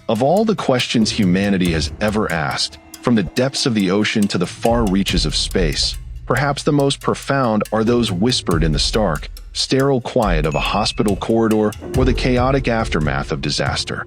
Of all the questions humanity has ever asked, from the depths of the ocean to the far reaches of space, perhaps the most profound are those whispered in the stark, sterile quiet of a hospital corridor or the chaotic aftermath of disaster.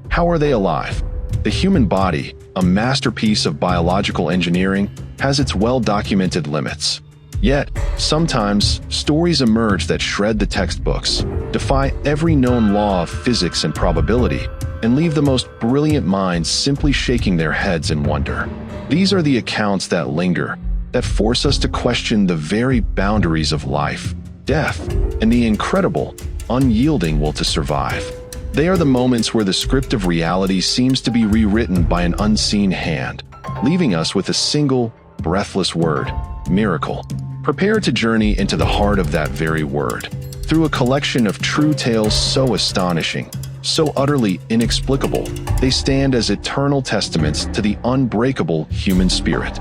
How are they alive? The human body, a masterpiece of biological engineering, has its well-documented limits. Yet, sometimes, stories emerge that shred the textbooks, defy every known law of physics and probability, and leave the most brilliant minds simply shaking their heads in wonder. These are the accounts that linger, that force us to question the very boundaries of life, death, and the incredible, unyielding will to survive. They are the moments where the script of reality seems to be rewritten by an unseen hand, leaving us with a single, breathless word: miracle. Prepare to journey into the heart of that very word, through a collection of true tales so astonishing, so utterly inexplicable, they stand as eternal testaments to the unbreakable human spirit.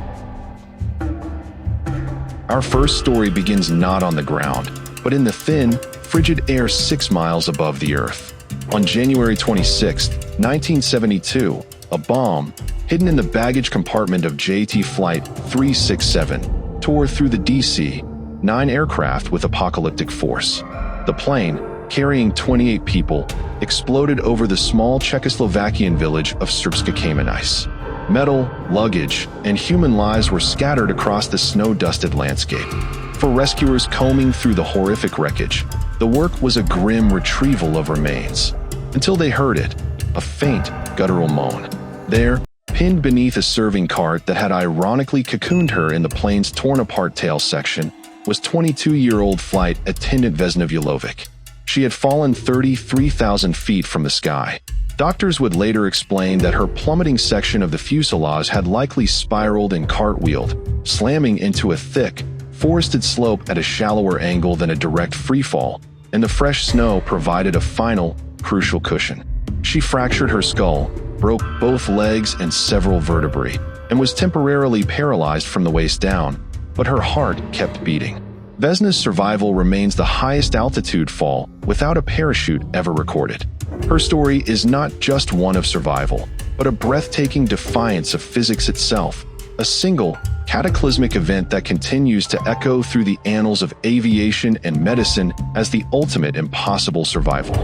Our first story begins not on the ground, but in the thin, frigid air 6 miles above the Earth. On January 26, 1972, a bomb, hidden in the baggage compartment of JT Flight 367, tore through the DC-9 aircraft with apocalyptic force. The plane, carrying 28 people, exploded over the small Czechoslovakian village of Srpska Kamenice. Metal, luggage, and human lives were scattered across the snow-dusted landscape. For rescuers combing through the horrific wreckage, the work was a grim retrieval of remains. Until they heard it, a faint, guttural moan. There, pinned beneath a serving cart that had ironically cocooned her in the plane's torn-apart tail section, was 22-year-old flight attendant Vesna Vulovic. She had fallen 33,000 feet from the sky. Doctors would later explain that her plummeting section of the fuselage had likely spiraled and cartwheeled, slamming into a thick, forested slope at a shallower angle than a direct freefall, and the fresh snow provided a final, crucial cushion. She fractured her skull, broke both legs and several vertebrae, and was temporarily paralyzed from the waist down, but her heart kept beating. Vesna's survival remains the highest altitude fall without a parachute ever recorded. Her story is not just one of survival, but a breathtaking defiance of physics itself, a single, cataclysmic event that continues to echo through the annals of aviation and medicine as the ultimate impossible survival.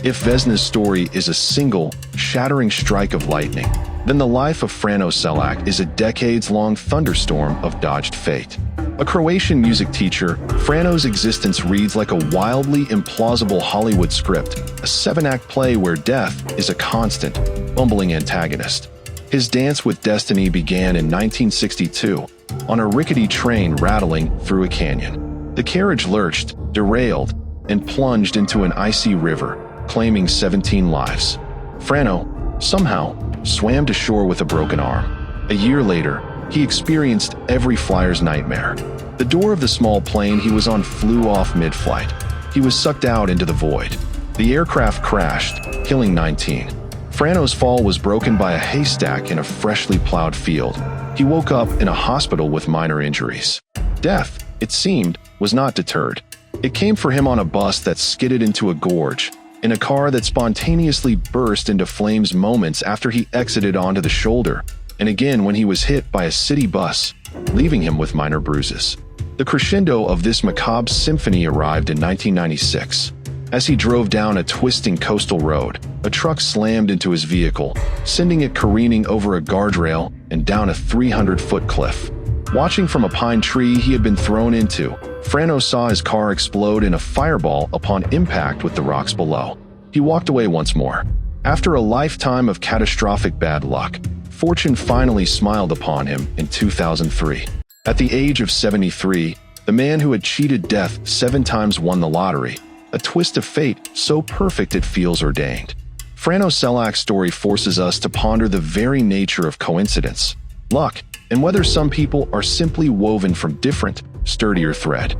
If Vesna's story is a single, shattering strike of lightning, then the life of Frano Selak is a decades-long thunderstorm of dodged fate. A Croatian music teacher, Frano's existence reads like a wildly implausible Hollywood script, a 7-act play where death is a constant, bumbling antagonist. His dance with destiny began in 1962, on a rickety train rattling through a canyon. The carriage lurched, derailed, and plunged into an icy river, claiming 17 lives. Frano, somehow, swam to shore with a broken arm. A year later, he experienced every flyer's nightmare. The door of the small plane he was on flew off mid-flight. He was sucked out into the void. The aircraft crashed, killing 19. Frano's fall was broken by a haystack in a freshly plowed field. He woke up in a hospital with minor injuries. Death, it seemed, was not deterred. It came for him on a bus that skidded into a gorge, in a car that spontaneously burst into flames moments after he exited onto the shoulder, and again when he was hit by a city bus, leaving him with minor bruises. The crescendo of this macabre symphony arrived in 1996. As he drove down a twisting coastal road, a truck slammed into his vehicle, sending it careening over a guardrail and down a 300-foot cliff. Watching from a pine tree he had been thrown into, Frano saw his car explode in a fireball upon impact with the rocks below. He walked away once more. After a lifetime of catastrophic bad luck, fortune finally smiled upon him in 2003. At the age of 73, the man who had cheated death 7 times won the lottery, a twist of fate so perfect it feels ordained. Frano Selak's story forces us to ponder the very nature of coincidence, luck, and whether some people are simply woven from different, sturdier thread.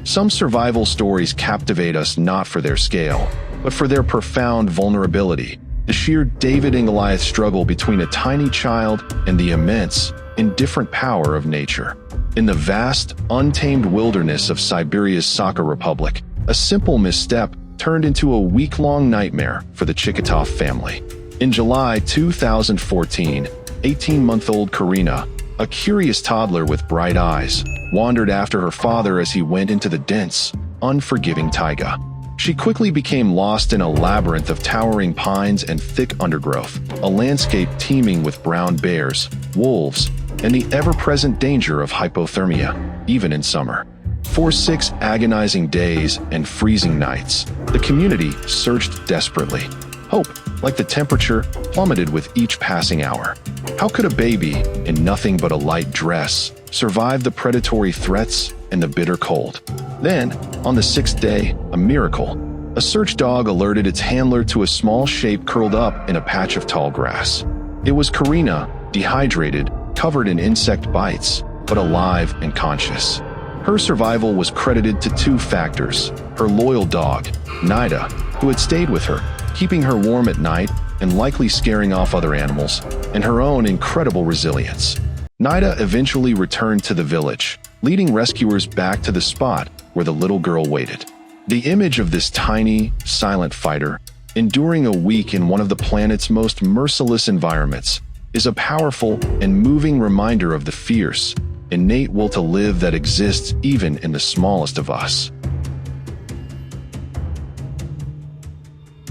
Some survival stories captivate us not for their scale, but for their profound vulnerability, the sheer David and Goliath struggle between a tiny child and the immense, indifferent power of nature. In the vast, untamed wilderness of Siberia's Sakha Republic, A simple misstep turned into a week-long nightmare for the Chikatov family. In July 2014, 18-month-old Karina, a curious toddler with bright eyes, wandered after her father as he went into the dense, unforgiving taiga. She quickly became lost in a labyrinth of towering pines and thick undergrowth, a landscape teeming with brown bears, wolves, and the ever-present danger of hypothermia, even in summer. For 6 agonizing days and freezing nights, the community searched desperately. Hope, like the temperature, plummeted with each passing hour. How could a baby, in nothing but a light dress, survive the predatory threats and the bitter cold? Then, on the 6th day, a miracle. A search dog alerted its handler to a small shape curled up in a patch of tall grass. It was Karina, dehydrated, covered in insect bites, but alive and conscious. Her survival was credited to 2 factors: her loyal dog, Nida, who had stayed with her, keeping her warm at night and likely scaring off other animals, and her own incredible resilience. Nida eventually returned to the village, leading rescuers back to the spot where the little girl waited. The image of this tiny, silent fighter, enduring a week in one of the planet's most merciless environments, is a powerful and moving reminder of the fierce, innate will to live that exists even in the smallest of us.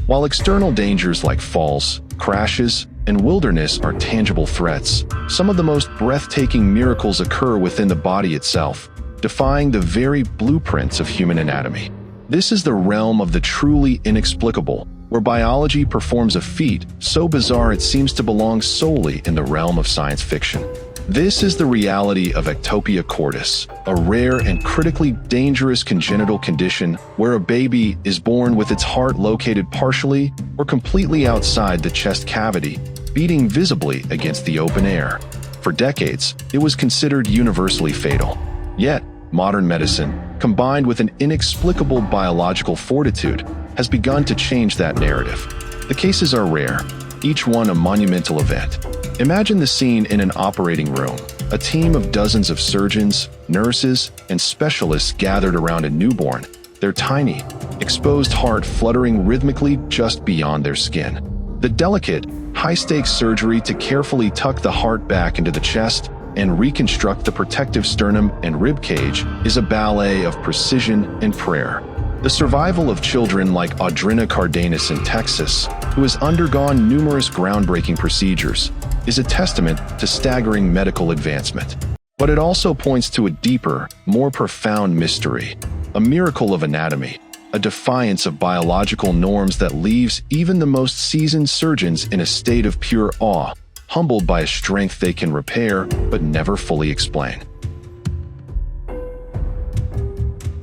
While external dangers like falls, crashes, and wilderness are tangible threats, some of the most breathtaking miracles occur within the body itself, defying the very blueprints of human anatomy. This is the realm of the truly inexplicable, where biology performs a feat so bizarre it seems to belong solely in the realm of science fiction. This is the reality of ectopia cordis, a rare and critically dangerous congenital condition where a baby is born with its heart located partially or completely outside the chest cavity, beating visibly against the open air. For decades, it was considered universally fatal. Yet, modern medicine, combined with an inexplicable biological fortitude, has begun to change that narrative. The cases are rare, each one a monumental event. Imagine the scene in an operating room, a team of dozens of surgeons, nurses, and specialists gathered around a newborn, their tiny, exposed heart fluttering rhythmically just beyond their skin. The delicate, high-stakes surgery to carefully tuck the heart back into the chest and reconstruct the protective sternum and rib cage is a ballet of precision and prayer. The survival of children like Audrina Cardenas in Texas, who has undergone numerous groundbreaking procedures, is a testament to staggering medical advancement. But it also points to a deeper, more profound mystery, a miracle of anatomy, a defiance of biological norms that leaves even the most seasoned surgeons in a state of pure awe, humbled by a strength they can repair but never fully explain.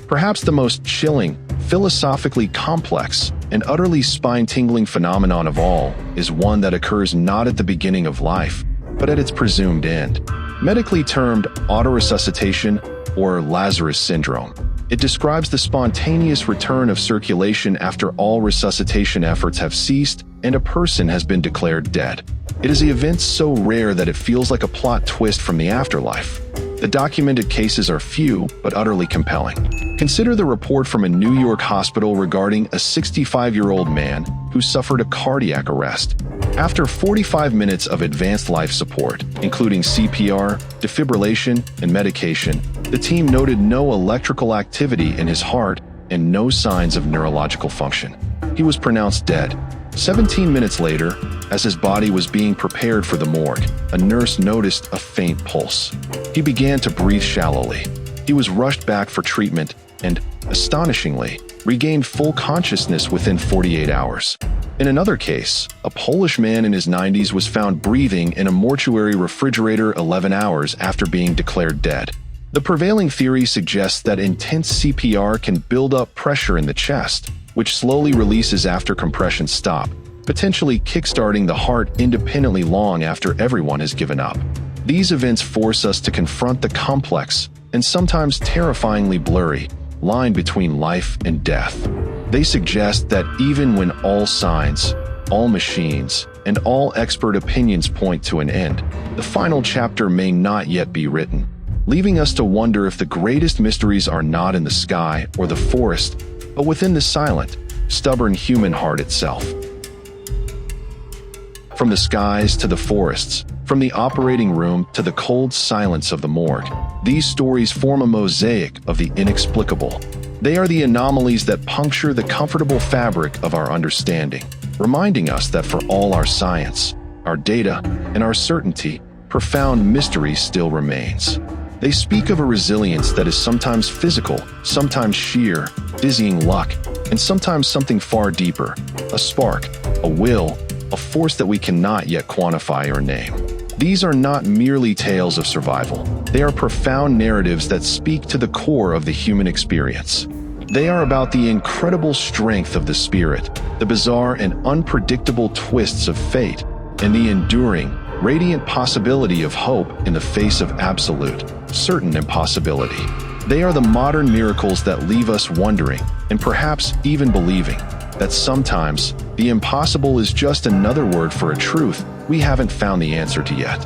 Perhaps the most chilling, philosophically complex, and utterly spine-tingling phenomenon of all is one that occurs not at the beginning of life, but at its presumed end. Medically termed autoresuscitation or Lazarus syndrome, it describes the spontaneous return of circulation after all resuscitation efforts have ceased and a person has been declared dead. It is an event so rare that it feels like a plot twist from the afterlife. The documented cases are few, but utterly compelling. Consider the report from a New York hospital regarding a 65-year-old man who suffered a cardiac arrest. After 45 minutes of advanced life support, including CPR, defibrillation, and medication, the team noted no electrical activity in his heart and no signs of neurological function. He was pronounced dead. 17 minutes later, as his body was being prepared for the morgue, a nurse noticed a faint pulse. He began to breathe shallowly. He was rushed back for treatment and, astonishingly, regained full consciousness within 48 hours. In another case, a Polish man in his 90s was found breathing in a mortuary refrigerator 11 hours after being declared dead. The prevailing theory suggests that intense CPR can build up pressure in the chest, which slowly releases after compressions stop, potentially kickstarting the heart independently long after everyone has given up. These events force us to confront the complex and sometimes terrifyingly blurry line between life and death. They suggest that even when all signs, all machines, and all expert opinions point to an end, the final chapter may not yet be written, leaving us to wonder if the greatest mysteries are not in the sky or the forest, but within the silent, stubborn human heart itself. From the skies to the forests, from the operating room to the cold silence of the morgue, these stories form a mosaic of the inexplicable. They are the anomalies that puncture the comfortable fabric of our understanding, reminding us that for all our science, our data, and our certainty, profound mystery still remains. They speak of a resilience that is sometimes physical, sometimes sheer, dizzying luck, and sometimes something far deeper, a spark, a will, a force that we cannot yet quantify or name. These are not merely tales of survival. They are profound narratives that speak to the core of the human experience. They are about the incredible strength of the spirit, the bizarre and unpredictable twists of fate, and the enduring, radiant possibility of hope in the face of absolute, certain impossibility. They are the modern miracles that leave us wondering, and perhaps even believing, that sometimes the impossible is just another word for a truth we haven't found the answer to yet.